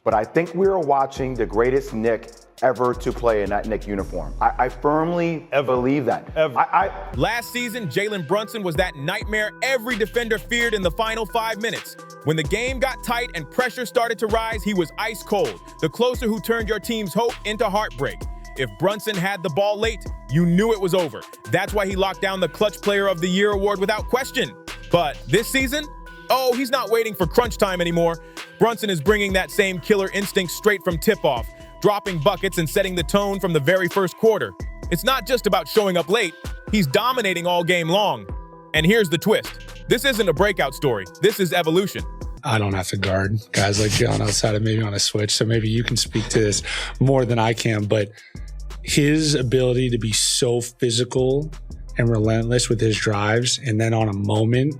but I think we are watching the greatest Knick ever to play in that Knick uniform. I firmly believe that. Last season, Jalen Brunson was that nightmare every defender feared in the final 5 minutes. When the game got tight and pressure started to rise, he was ice cold, the closer who turned your team's hope into heartbreak. If Brunson had the ball late, you knew it was over. That's why he locked down the Clutch Player of the Year award without question. But this season, he's not waiting for crunch time anymore. Brunson is bringing that same killer instinct straight from tip-off, dropping buckets and setting the tone from the very first quarter. It's not just about showing up late. He's dominating all game long. And here's the twist. This isn't a breakout story. This is evolution. I don't have to guard guys like John outside of maybe on a switch, so maybe you can speak to this more than I can, but his ability to be so physical and relentless with his drives and then on a moment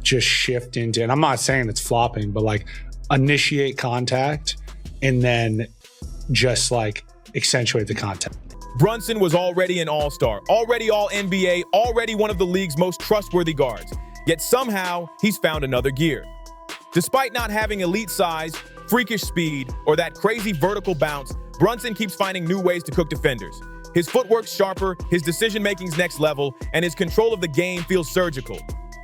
just shift into, and I'm not saying it's flopping, but like initiate contact and then just like accentuate the contact. Brunson was already an all-star, already all-NBA, already one of the league's most trustworthy guards. Yet somehow he's found another gear. Despite not having elite size, freakish speed, or that crazy vertical bounce, Brunson keeps finding new ways to cook defenders. His footwork's sharper, his decision-making's next level, and his control of the game feels surgical.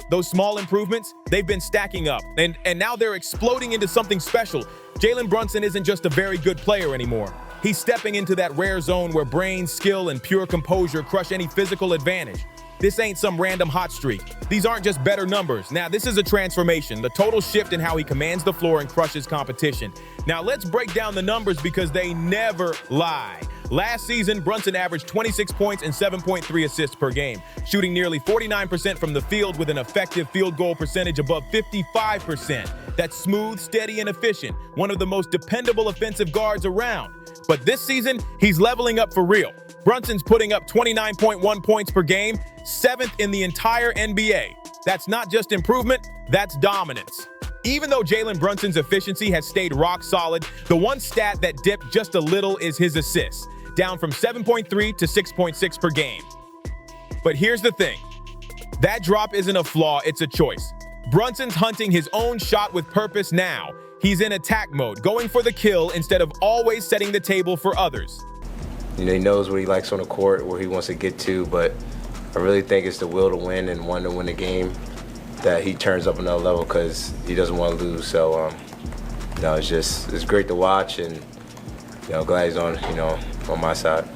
Those small improvements, they've been stacking up, and now they're exploding into something special. Jalen Brunson isn't just a very good player anymore. He's stepping into that rare zone where brain, skill, and pure composure crush any physical advantage. This ain't some random hot streak. These aren't just better numbers. Now, this is a transformation, the total shift in how he commands the floor and crushes competition. Now, let's break down the numbers because they never lie. Last season, Brunson averaged 26 points and 7.3 assists per game, shooting nearly 49% from the field with an effective field goal percentage above 55%. That's smooth, steady, and efficient, one of the most dependable offensive guards around. But this season, he's leveling up for real. Brunson's putting up 29.1 points per game, 7th in the entire NBA. That's not just improvement, that's dominance. Even though Jalen Brunson's efficiency has stayed rock solid, the one stat that dipped just a little is his assists, down from 7.3 to 6.6 per game. But here's the thing. That drop isn't a flaw, it's a choice. Brunson's hunting his own shot with purpose now. He's in attack mode, going for the kill instead of always setting the table for others. You know, he knows what he likes on the court, where he wants to get to, but I really think it's the will to win and want to win the game that he turns up another level because he doesn't want to lose. So, it's great to watch, and, glad he's on my side.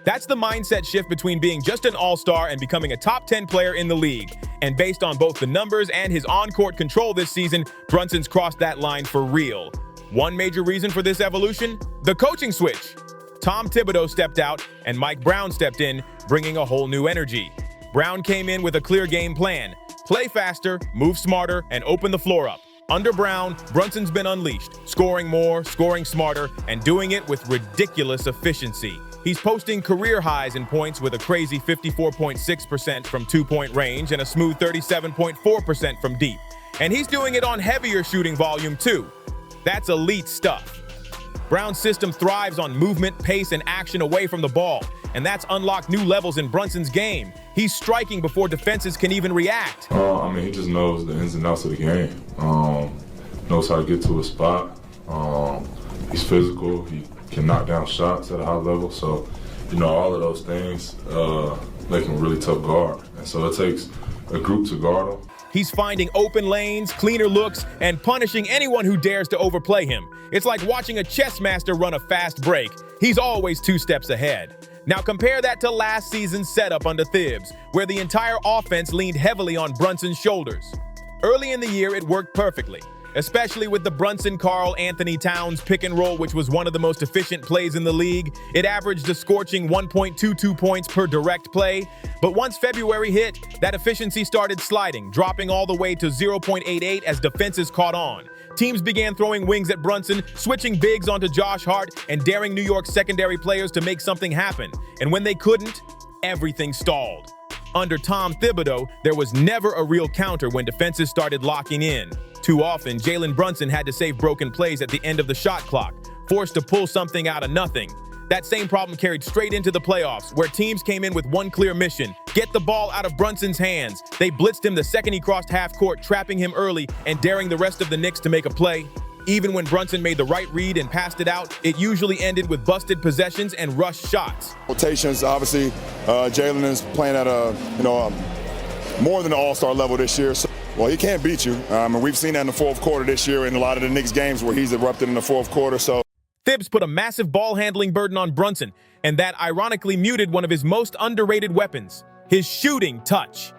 That's the mindset shift between being just an all-star and becoming a top 10 player in the league. And based on both the numbers and his on-court control this season, Brunson's crossed that line for real. One major reason for this evolution? The coaching switch. Tom Thibodeau stepped out and Mike Brown stepped in, bringing a whole new energy. Brown came in with a clear game plan. Play faster, move smarter, and open the floor up. Under Brown, Brunson's been unleashed, scoring more, scoring smarter, and doing it with ridiculous efficiency. He's posting career highs in points with a crazy 54.6% from two-point range and a smooth 37.4% from deep. And he's doing it on heavier shooting volume too. That's elite stuff. Brown's system thrives on movement, pace, and action away from the ball, and that's unlocked new levels in Brunson's game. He's striking before defenses can even react. He just knows the ins and outs of the game. Knows how to get to a spot. He's physical. He can knock down shots at a high level. So, all of those things make him a really tough guard. And so it takes a group to guard him. He's finding open lanes, cleaner looks, and punishing anyone who dares to overplay him. It's like watching a chess master run a fast break. He's always 2 steps ahead. Now compare that to last season's setup under Thibs, where the entire offense leaned heavily on Brunson's shoulders. Early in the year, it worked perfectly, especially with the Brunson-Karl-Anthony Towns pick and roll, which was one of the most efficient plays in the league. It averaged a scorching 1.22 points per direct play. But once February hit, that efficiency started sliding, dropping all the way to 0.88 as defenses caught on. Teams began throwing wings at Brunson, switching bigs onto Josh Hart, and daring New York's secondary players to make something happen. And when they couldn't, everything stalled. Under Tom Thibodeau, there was never a real counter when defenses started locking in. Too often, Jalen Brunson had to save broken plays at the end of the shot clock, forced to pull something out of nothing. That same problem carried straight into the playoffs, where teams came in with one clear mission: get the ball out of Brunson's hands. They blitzed him the second he crossed half court, trapping him early and daring the rest of the Knicks to make a play. Even when Brunson made the right read and passed it out, it usually ended with busted possessions and rushed shots. Rotations, obviously, Jalen is playing at more than an all-star level this year. So, well, he can't beat you. And we've seen that in the fourth quarter this year in a lot of the Knicks games where he's erupted in the fourth quarter. So Thibs put a massive ball handling burden on Brunson, and that ironically muted one of his most underrated weapons, his shooting touch.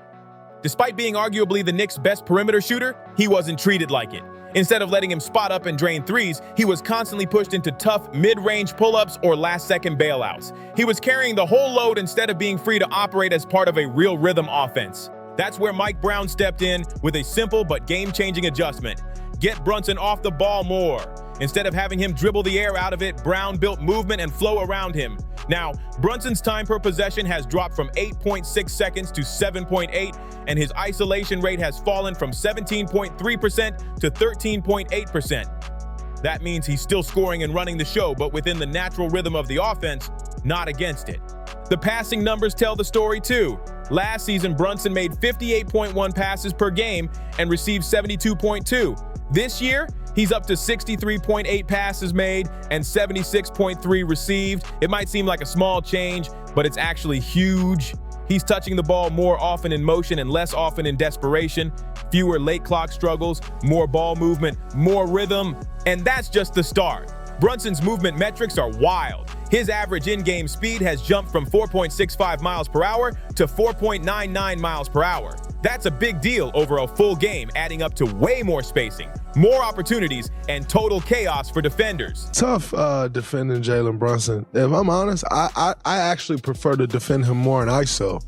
Despite being arguably the Knicks' best perimeter shooter, he wasn't treated like it. Instead of letting him spot up and drain threes, he was constantly pushed into tough mid-range pull-ups or last-second bailouts. He was carrying the whole load instead of being free to operate as part of a real rhythm offense. That's where Mike Brown stepped in with a simple but game-changing adjustment. Get Brunson off the ball more. Instead of having him dribble the air out of it, Brown built movement and flow around him. Now, Brunson's time per possession has dropped from 8.6 seconds to 7.8, and his isolation rate has fallen from 17.3% to 13.8%. That means he's still scoring and running the show, but within the natural rhythm of the offense, not against it. The passing numbers tell the story too. Last season, Brunson made 58.1 passes per game and received 72.2. This year, he's up to 63.8 passes made and 76.3 received. It might seem like a small change, but it's actually huge. He's touching the ball more often in motion and less often in desperation. Fewer late clock struggles, more ball movement, more rhythm, and that's just the start. Brunson's movement metrics are wild. His average in-game speed has jumped from 4.65 miles per hour to 4.99 miles per hour. That's a big deal over a full game, adding up to way more spacing, more opportunities, and total chaos for defenders. Tough defending Jalen Brunson. If I'm honest, I actually prefer to defend him more in ISO.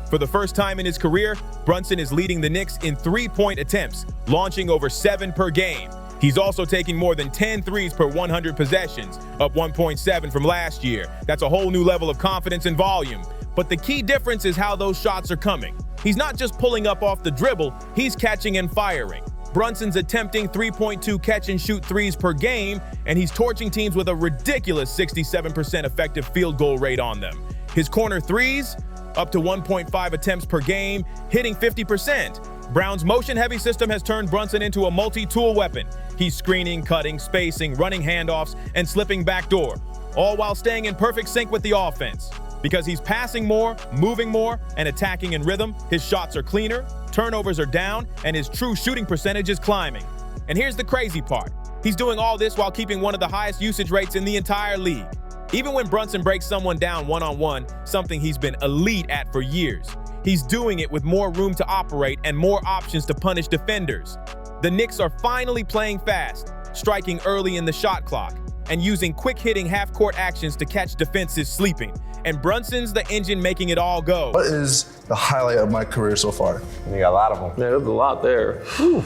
For the first time in his career, Brunson is leading the Knicks in three-point attempts, launching over 7 per game. He's also taking more than 10 threes per 100 possessions, up 1.7 from last year. That's a whole new level of confidence and volume. But the key difference is how those shots are coming. He's not just pulling up off the dribble, he's catching and firing. Brunson's attempting 3.2 catch-and-shoot threes per game, and he's torching teams with a ridiculous 67% effective field goal rate on them. His corner threes, up to 1.5 attempts per game, hitting 50%. Brown's motion-heavy system has turned Brunson into a multi-tool weapon. He's screening, cutting, spacing, running handoffs, and slipping backdoor, all while staying in perfect sync with the offense. Because he's passing more, moving more, and attacking in rhythm, his shots are cleaner, turnovers are down, and his true shooting percentage is climbing. And here's the crazy part. He's doing all this while keeping one of the highest usage rates in the entire league. Even when Brunson breaks someone down one-on-one, something he's been elite at for years, he's doing it with more room to operate and more options to punish defenders. The Knicks are finally playing fast, striking early in the shot clock, and using quick-hitting half-court actions to catch defenses sleeping. And Brunson's the engine making it all go. What is the highlight of my career so far? You got a lot of them. Yeah, there's a lot there. Whew.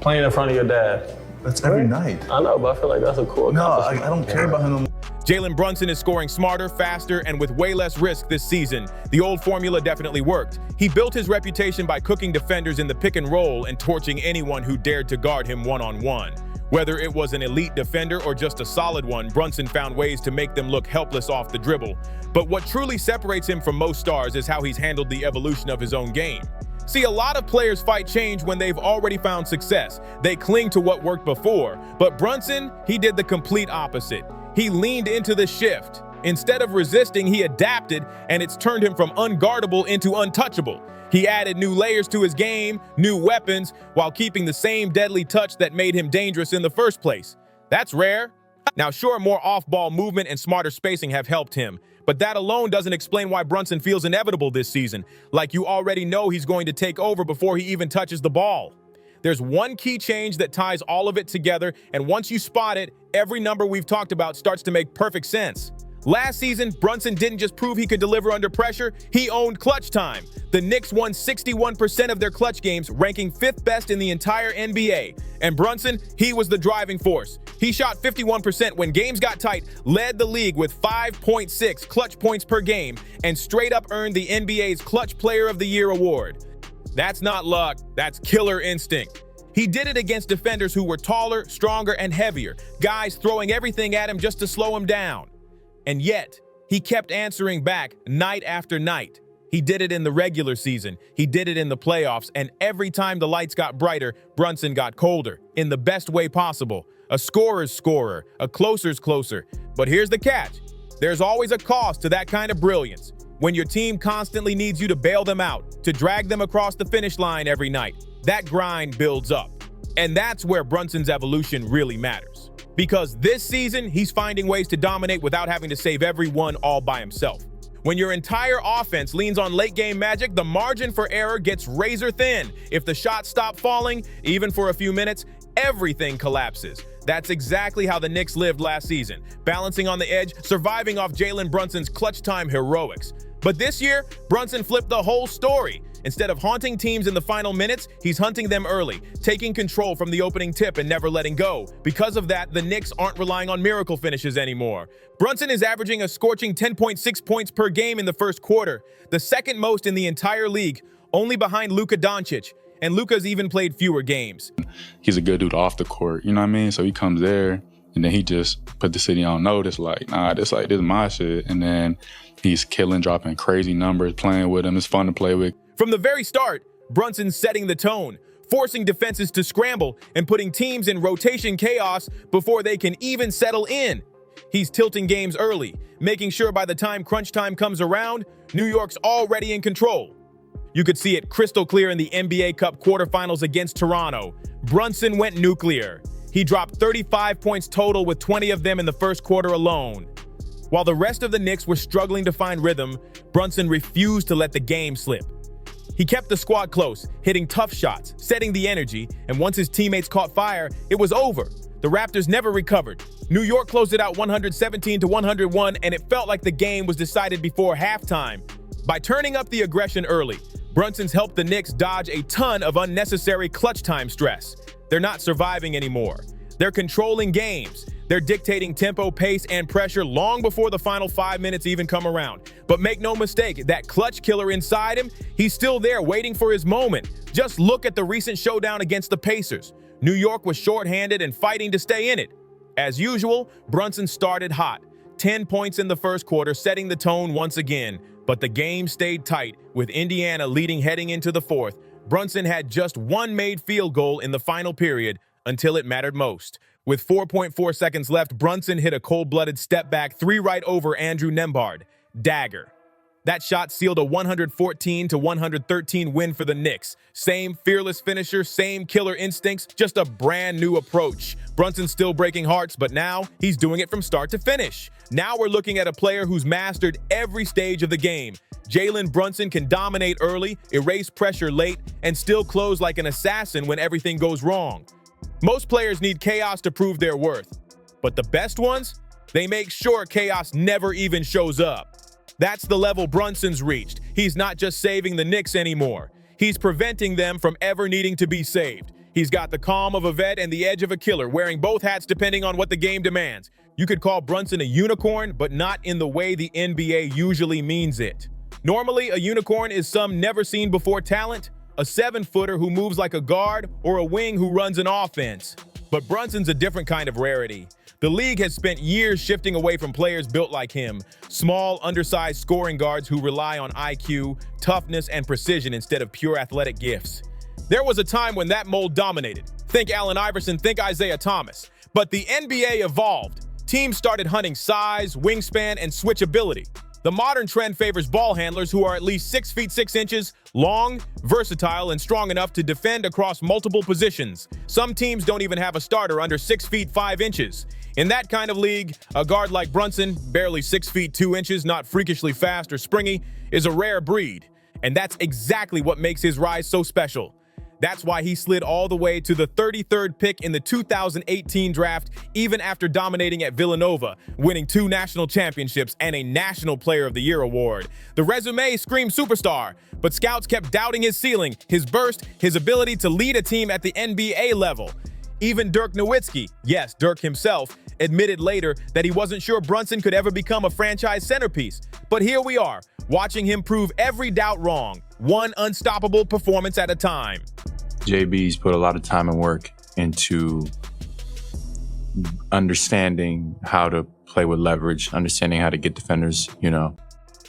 Playing in front of your dad. That's every night. I know, but I feel like that's a cool No, accomplishment. I don't care about him no more. Jalen Brunson is scoring smarter, faster, and with way less risk this season. The old formula definitely worked. He built his reputation by cooking defenders in the pick and roll and torching anyone who dared to guard him one-on-one. Whether it was an elite defender or just a solid one, Brunson found ways to make them look helpless off the dribble. But what truly separates him from most stars is how he's handled the evolution of his own game. See, a lot of players fight change when they've already found success. They cling to what worked before. But Brunson, he did the complete opposite. He leaned into the shift. Instead of resisting, he adapted, and it's turned him from unguardable into untouchable. He added new layers to his game, new weapons, while keeping the same deadly touch that made him dangerous in the first place. That's rare. Now, sure, more off-ball movement and smarter spacing have helped him, but that alone doesn't explain why Brunson feels inevitable this season, like you already know he's going to take over before he even touches the ball. There's one key change that ties all of it together, and once you spot it, every number we've talked about starts to make perfect sense. Last season, Brunson didn't just prove he could deliver under pressure, he owned clutch time. The Knicks won 61% of their clutch games, ranking 5th best in the entire NBA. And Brunson, he was the driving force. He shot 51% when games got tight, led the league with 5.6 clutch points per game, and straight up earned the NBA's Clutch Player of the Year award. That's not luck, that's killer instinct. He did it against defenders who were taller, stronger, and heavier, guys throwing everything at him just to slow him down. And yet, he kept answering back night after night. He did it in the regular season. He did it in the playoffs. And every time the lights got brighter, Brunson got colder in the best way possible. A scorer's scorer, a closer's closer. But here's the catch. There's always a cost to that kind of brilliance. When your team constantly needs you to bail them out, to drag them across the finish line every night, that grind builds up. And that's where Brunson's evolution really matters. Because this season, he's finding ways to dominate without having to save everyone all by himself. When your entire offense leans on late-game magic, the margin for error gets razor thin. If the shots stop falling, even for a few minutes, everything collapses. That's exactly how the Knicks lived last season, balancing on the edge, surviving off Jalen Brunson's clutch-time heroics. But this year, Brunson flipped the whole story. Instead of haunting teams in the final minutes, he's hunting them early, taking control from the opening tip and never letting go. Because of that, the Knicks aren't relying on miracle finishes anymore. Brunson is averaging a scorching 10.6 points per game in the first quarter, the second most in the entire league, only behind Luka Doncic. And Luka's even played fewer games. He's a good dude off the court, you know what I mean? So he comes there, and then he just put the city on notice, like, nah, this is my shit. And then he's killing, dropping crazy numbers, playing with him. It's fun to play with. From the very start, Brunson's setting the tone, forcing defenses to scramble and putting teams in rotation chaos before they can even settle in. He's tilting games early, making sure by the time crunch time comes around, New York's already in control. You could see it crystal clear in the NBA Cup quarterfinals against Toronto. Brunson went nuclear. He dropped 35 points total with 20 of them in the first quarter alone. While the rest of the Knicks were struggling to find rhythm, Brunson refused to let the game slip. He kept the squad close, hitting tough shots, setting the energy, and once his teammates caught fire, it was over. The Raptors never recovered. New York closed it out 117-101, and it felt like the game was decided before halftime. By turning up the aggression early, Brunson's helped the Knicks dodge a ton of unnecessary clutch time stress. They're not surviving anymore. They're controlling games. They're dictating tempo, pace, and pressure long before the final 5 minutes even come around. But make no mistake, that clutch killer inside him, he's still there waiting for his moment. Just look at the recent showdown against the Pacers. New York was shorthanded and fighting to stay in it. As usual, Brunson started hot. 10 points in the first quarter, setting the tone once again. But the game stayed tight, with Indiana leading heading into the fourth. Brunson had just one made field goal in the final period until it mattered most. With 4.4 seconds left, Brunson hit a cold-blooded step-back three right over Andrew Nembhard. Dagger. That shot sealed a 114-113 win for the Knicks. Same fearless finisher, same killer instincts, just a brand new approach. Brunson's still breaking hearts, but now he's doing it from start to finish. Now we're looking at a player who's mastered every stage of the game. Jalen Brunson can dominate early, erase pressure late, and still close like an assassin when everything goes wrong. Most players need chaos to prove their worth, but the best ones, they make sure chaos never even shows up. That's the level Brunson's reached. He's not just saving the Knicks anymore. He's preventing them from ever needing to be saved. He's got the calm of a vet and the edge of a killer, wearing both hats depending on what the game demands. You could call Brunson a unicorn, but not in the way the NBA usually means it. Normally, a unicorn is some never-seen-before talent, a 7-footer who moves like a guard, or a wing who runs an offense. But Brunson's a different kind of rarity. The league has spent years shifting away from players built like him, small, undersized scoring guards who rely on IQ, toughness, and precision instead of pure athletic gifts. There was a time when that mold dominated. Think Allen Iverson, think Isaiah Thomas. But the NBA evolved. Teams started hunting size, wingspan, and switchability. The modern trend favors ball handlers who are at least 6 feet 6 inches, long, versatile, and strong enough to defend across multiple positions. Some teams don't even have a starter under 6 feet 5 inches. In that kind of league, a guard like Brunson, barely 6 feet 2 inches, not freakishly fast or springy, is a rare breed. And that's exactly what makes his rise so special. That's why he slid all the way to the 33rd pick in the 2018 draft, even after dominating at Villanova, winning 2 national championships and a National Player of the Year award. The resume screamed superstar, but scouts kept doubting his ceiling, his burst, his ability to lead a team at the NBA level. Even Dirk Nowitzki, yes, Dirk himself, admitted later that he wasn't sure Brunson could ever become a franchise centerpiece. But here we are, watching him prove every doubt wrong, one unstoppable performance at a time. JB's put a lot of time and work into understanding how to play with leverage, understanding how to get defenders,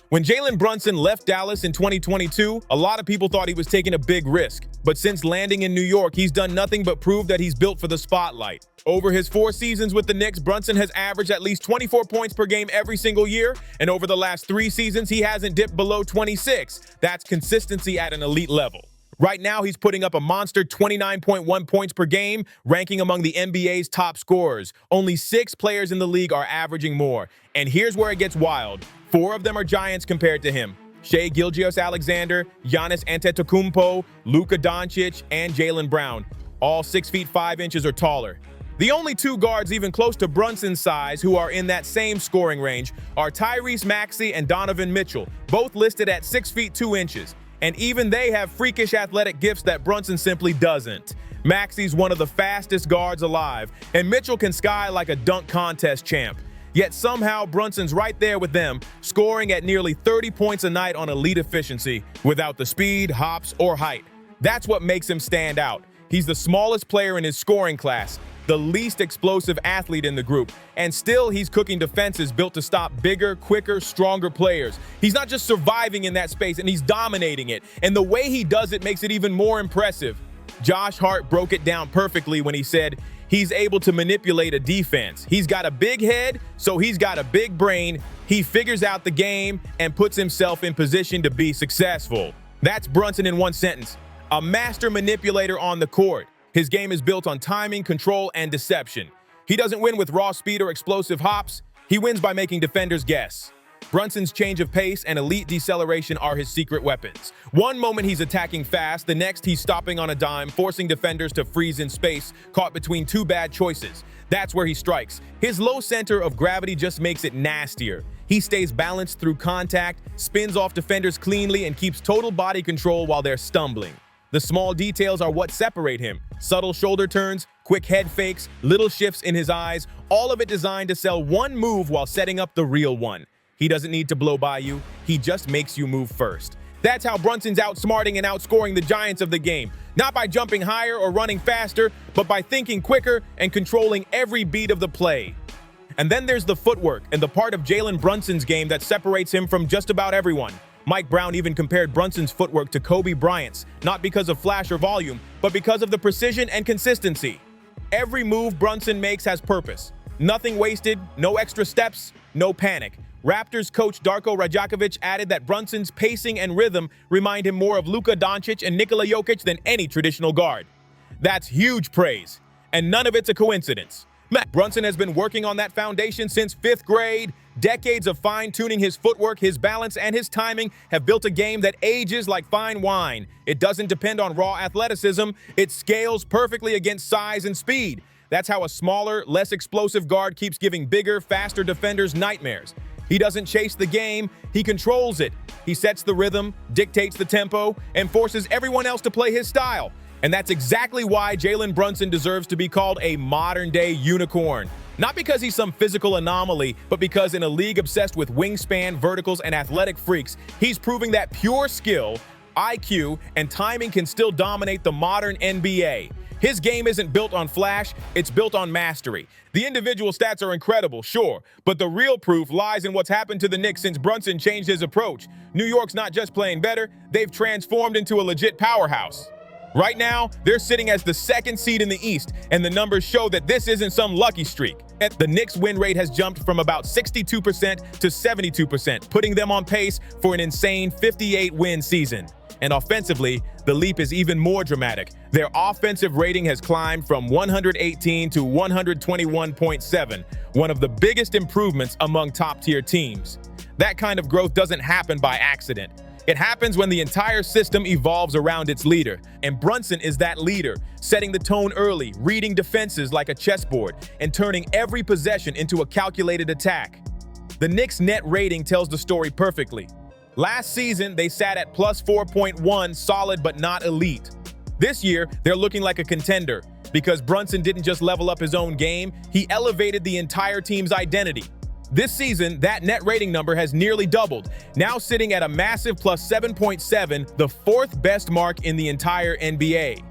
When Jalen Brunson left Dallas in 2022, a lot of people thought he was taking a big risk. But since landing in New York, he's done nothing but prove that he's built for the spotlight. Over his 4 seasons with the Knicks, Brunson has averaged at least 24 points per game every single year, and over the last 3 seasons, he hasn't dipped below 26. That's consistency at an elite level. Right now, he's putting up a monster 29.1 points per game, ranking among the NBA's top scorers. Only 6 players in the league are averaging more. And here's where it gets wild. 4 of them are giants compared to him. Shai Gilgeous-Alexander, Giannis Antetokounmpo, Luka Doncic, and Jaylen Brown. All 6 feet 5 inches or taller. The only 2 guards even close to Brunson's size who are in that same scoring range are Tyrese Maxey and Donovan Mitchell, both listed at 6 feet 2 inches. And even they have freakish athletic gifts that Brunson simply doesn't. Maxey's one of the fastest guards alive, and Mitchell can sky like a dunk contest champ. Yet somehow Brunson's right there with them, scoring at nearly 30 points a night on elite efficiency, without the speed, hops, or height. That's what makes him stand out. He's the smallest player in his scoring class, the least explosive athlete in the group, and still he's cooking defenses built to stop bigger, quicker, stronger players. He's not just surviving in that space, and he's dominating it, and the way he does it makes it even more impressive. Josh Hart broke it down perfectly when he said, he's able to manipulate a defense. He's got a big head, so he's got a big brain. He figures out the game and puts himself in position to be successful. That's Brunson in one sentence. A master manipulator on the court. His game is built on timing, control, and deception. He doesn't win with raw speed or explosive hops. He wins by making defenders guess. Brunson's change of pace and elite deceleration are his secret weapons. One moment he's attacking fast, the next he's stopping on a dime, forcing defenders to freeze in space, caught between 2 bad choices. That's where he strikes. His low center of gravity just makes it nastier. He stays balanced through contact, spins off defenders cleanly, and keeps total body control while they're stumbling. The small details are what separate him. Subtle shoulder turns, quick head fakes, little shifts in his eyes, all of it designed to sell one move while setting up the real one. He doesn't need to blow by you, he just makes you move first. That's how Brunson's outsmarting and outscoring the giants of the game. Not by jumping higher or running faster, but by thinking quicker and controlling every beat of the play. And then there's the footwork and the part of Jalen Brunson's game that separates him from just about everyone. Mike Brown even compared Brunson's footwork to Kobe Bryant's, not because of flash or volume, but because of the precision and consistency. Every move Brunson makes has purpose. Nothing wasted, no extra steps, no panic. Raptors coach Darko Rajakovic added that Brunson's pacing and rhythm remind him more of Luka Doncic and Nikola Jokic than any traditional guard. That's huge praise, and none of it's a coincidence. Brunson has been working on that foundation since 5th grade. Decades of fine-tuning his footwork, his balance, and his timing have built a game that ages like fine wine. It doesn't depend on raw athleticism. It scales perfectly against size and speed. That's how a smaller, less explosive guard keeps giving bigger, faster defenders nightmares. He doesn't chase the game, he controls it. He sets the rhythm, dictates the tempo, and forces everyone else to play his style. And that's exactly why Jalen Brunson deserves to be called a modern-day unicorn. Not because he's some physical anomaly, but because in a league obsessed with wingspan, verticals, and athletic freaks, he's proving that pure skill, IQ, and timing can still dominate the modern NBA. His game isn't built on flash, it's built on mastery. The individual stats are incredible, sure, but the real proof lies in what's happened to the Knicks since Brunson changed his approach. New York's not just playing better, they've transformed into a legit powerhouse. Right now, they're sitting as the 2nd seed in the East, and the numbers show that this isn't some lucky streak. The Knicks' win rate has jumped from about 62% to 72%, putting them on pace for an insane 58-win season. And offensively, the leap is even more dramatic. Their offensive rating has climbed from 118 to 121.7, one of the biggest improvements among top-tier teams. That kind of growth doesn't happen by accident. It happens when the entire system evolves around its leader, and Brunson is that leader, setting the tone early, reading defenses like a chessboard, and turning every possession into a calculated attack. The Knicks' net rating tells the story perfectly. Last season, they sat at plus 4.1, solid but not elite. This year, they're looking like a contender, because Brunson didn't just level up his own game, he elevated the entire team's identity. This season, that net rating number has nearly doubled, now sitting at a massive plus 7.7, the 4th best mark in the entire NBA.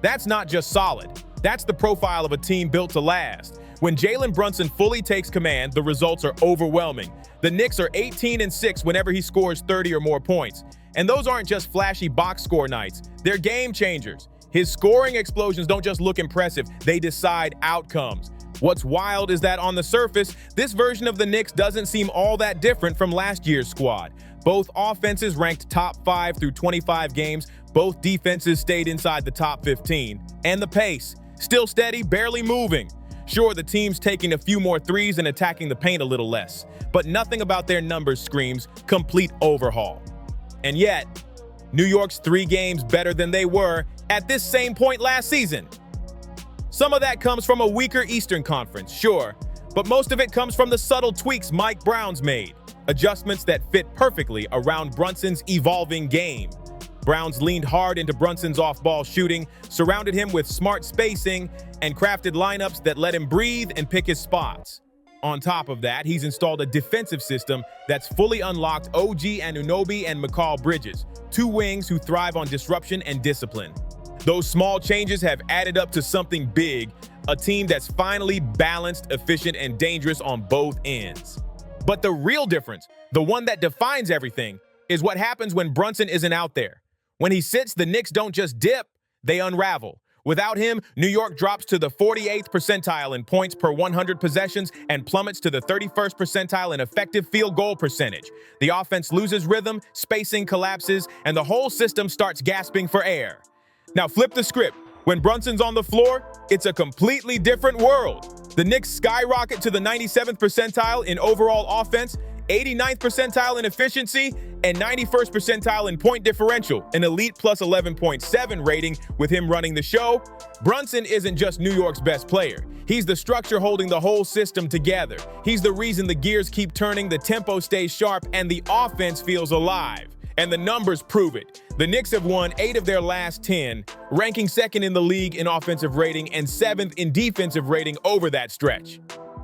That's not just solid. That's the profile of a team built to last. When Jalen Brunson fully takes command, the results are overwhelming. The Knicks are 18-6 whenever he scores 30 or more points. And those aren't just flashy box score nights. They're game changers. His scoring explosions don't just look impressive, they decide outcomes. What's wild is that on the surface, this version of the Knicks doesn't seem all that different from last year's squad. Both offenses ranked top 5 through 25 games. Both defenses stayed inside the top 15. And the pace, still steady, barely moving. Sure, the team's taking a few more threes and attacking the paint a little less, but nothing about their numbers screams complete overhaul. And yet, New York's 3 games better than they were at this same point last season. Some of that comes from a weaker Eastern Conference, sure, but most of it comes from the subtle tweaks Mike Brown's made, adjustments that fit perfectly around Brunson's evolving game. Browns leaned hard into Brunson's off-ball shooting, surrounded him with smart spacing, and crafted lineups that let him breathe and pick his spots. On top of that, he's installed a defensive system that's fully unlocked OG Anunoby and McCall Bridges, 2 wings who thrive on disruption and discipline. Those small changes have added up to something big, a team that's finally balanced, efficient, and dangerous on both ends. But the real difference, the one that defines everything, is what happens when Brunson isn't out there. When he sits, the Knicks don't just dip, they unravel. Without him, New York drops to the 48th percentile in points per 100 possessions and plummets to the 31st percentile in effective field goal percentage. The offense loses rhythm, spacing collapses, and the whole system starts gasping for air. Now flip the script. When Brunson's on the floor, it's a completely different world. The Knicks skyrocket to the 97th percentile in overall offense, 89th percentile in efficiency, and 91st percentile in point differential, an elite plus 11.7 rating with him running the show. Brunson isn't just New York's best player. He's the structure holding the whole system together. He's the reason the gears keep turning, the tempo stays sharp, and the offense feels alive. And the numbers prove it. The Knicks have won 8 of their last 10, ranking 2nd in the league in offensive rating and 7th in defensive rating over that stretch.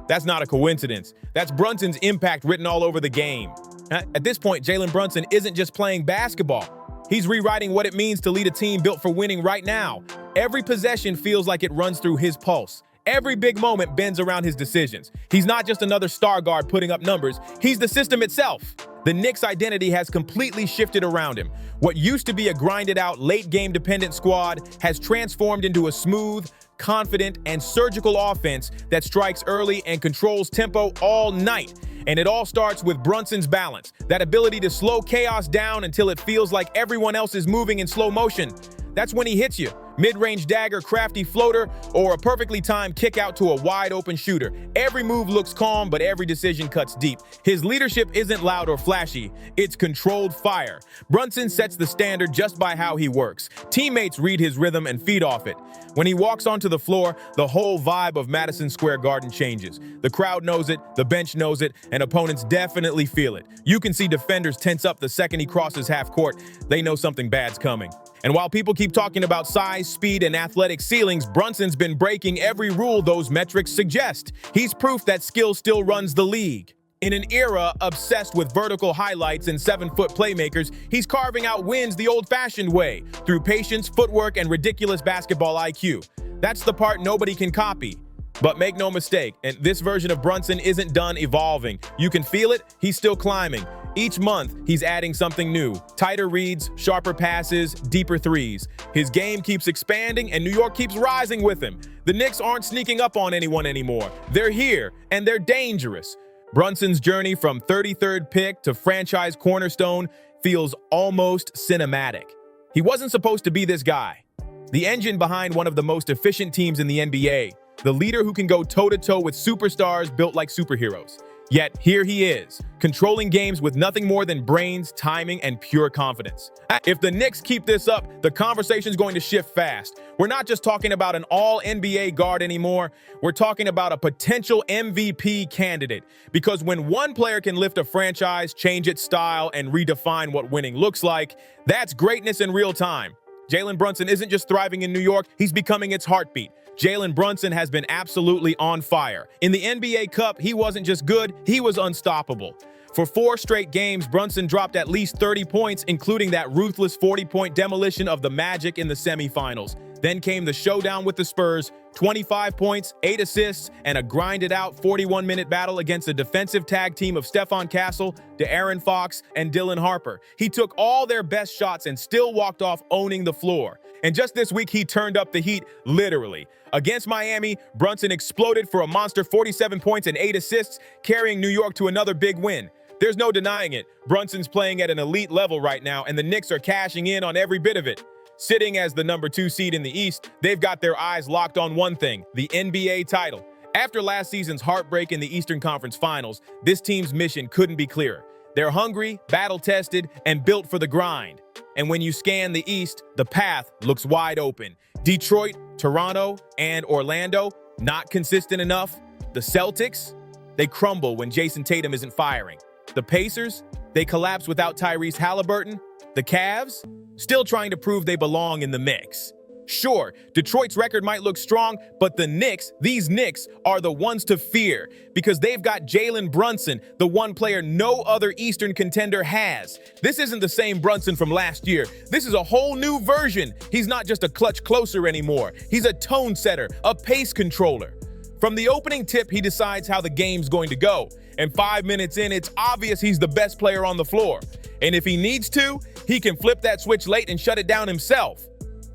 That's not a coincidence. That's Brunson's impact written all over the game. At this point, Jalen Brunson isn't just playing basketball. He's rewriting what it means to lead a team built for winning right now. Every possession feels like it runs through his pulse. Every big moment bends around his decisions. He's not just another star guard putting up numbers. He's the system itself. The Knicks' identity has completely shifted around him. What used to be a grinded-out, late-game dependent squad has transformed into a smooth, confident, and surgical offense that strikes early and controls tempo all night. And it all starts with Brunson's balance, that ability to slow chaos down until it feels like everyone else is moving in slow motion. That's when he hits you. Mid-range dagger, crafty floater, or a perfectly timed kick out to a wide-open shooter. Every move looks calm, but every decision cuts deep. His leadership isn't loud or flashy. It's controlled fire. Brunson sets the standard just by how he works. Teammates read his rhythm and feed off it. When he walks onto the floor, the whole vibe of Madison Square Garden changes. The crowd knows it, the bench knows it, and opponents definitely feel it. You can see defenders tense up the second he crosses half court. They know something bad's coming. And while people keep talking about size, speed, and athletic ceilings, Brunson's been breaking every rule those metrics suggest. He's proof that skill still runs the league. In an era obsessed with vertical highlights and 7-foot playmakers, he's carving out wins the old-fashioned way, through patience, footwork, and ridiculous basketball IQ. That's the part nobody can copy. But make no mistake, and this version of Brunson isn't done evolving. You can feel it, he's still climbing. Each month, he's adding something new. Tighter reads, sharper passes, deeper threes. His game keeps expanding, and New York keeps rising with him. The Knicks aren't sneaking up on anyone anymore. They're here, and they're dangerous. Brunson's journey from 33rd pick to franchise cornerstone feels almost cinematic. He wasn't supposed to be this guy. The engine behind one of the most efficient teams in the NBA. The leader who can go toe-to-toe with superstars built like superheroes. Yet here he is, controlling games with nothing more than brains, timing, and pure confidence. If the Knicks keep this up, the conversation's going to shift fast. We're not just talking about an all-NBA guard anymore. We're talking about a potential MVP candidate. Because when one player can lift a franchise, change its style, and redefine what winning looks like, that's greatness in real time. Jalen Brunson isn't just thriving in New York, he's becoming its heartbeat. Jalen Brunson has been absolutely on fire. In the NBA Cup, he wasn't just good, he was unstoppable. For 4 straight games, Brunson dropped at least 30 points, including that ruthless 40-point demolition of the Magic in the semifinals. Then came the showdown with the Spurs, 25 points, 8 assists, and a grinded-out 41-minute battle against a defensive tag team of Stephon Castle, De'Aaron Fox, and Dylan Harper. He took all their best shots and still walked off owning the floor. And just this week, he turned up the heat, literally. Against Miami, Brunson exploded for a monster 47 points and 8 assists, carrying New York to another big win. There's no denying it. Brunson's playing at an elite level right now, and the Knicks are cashing in on every bit of it. Sitting as the number 2 seed in the East, they've got their eyes locked on one thing, the NBA title. After last season's heartbreak in the Eastern Conference Finals, this team's mission couldn't be clearer. They're hungry, battle-tested, and built for the grind. And when you scan the East, the path looks wide open. Detroit, Toronto, and Orlando, not consistent enough. The Celtics, they crumble when Jason Tatum isn't firing. The Pacers, they collapse without Tyrese Halliburton. The Cavs, still trying to prove they belong in the mix. Sure, Detroit's record might look strong, but the Knicks, these Knicks, are the ones to fear because they've got Jalen Brunson, the one player no other Eastern contender has. This isn't the same Brunson from last year. This is a whole new version. He's not just a clutch closer anymore. He's a tone setter, a pace controller. From the opening tip, he decides how the game's going to go. And 5 minutes in, it's obvious he's the best player on the floor. And if he needs to, he can flip that switch late and shut it down himself.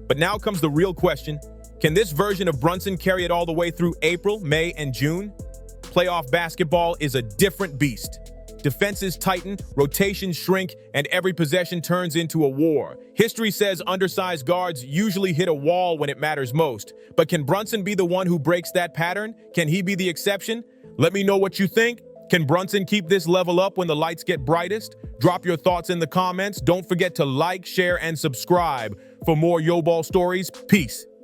But now comes the real question. Can this version of Brunson carry it all the way through April, May, and June? Playoff basketball is a different beast. Defenses tighten, rotations shrink, and every possession turns into a war. History says undersized guards usually hit a wall when it matters most. But can Brunson be the one who breaks that pattern? Can he be the exception? Let me know what you think. Can Brunson keep this level up when the lights get brightest? Drop your thoughts in the comments. Don't forget to like, share, and subscribe. For more Yo Ball stories, peace.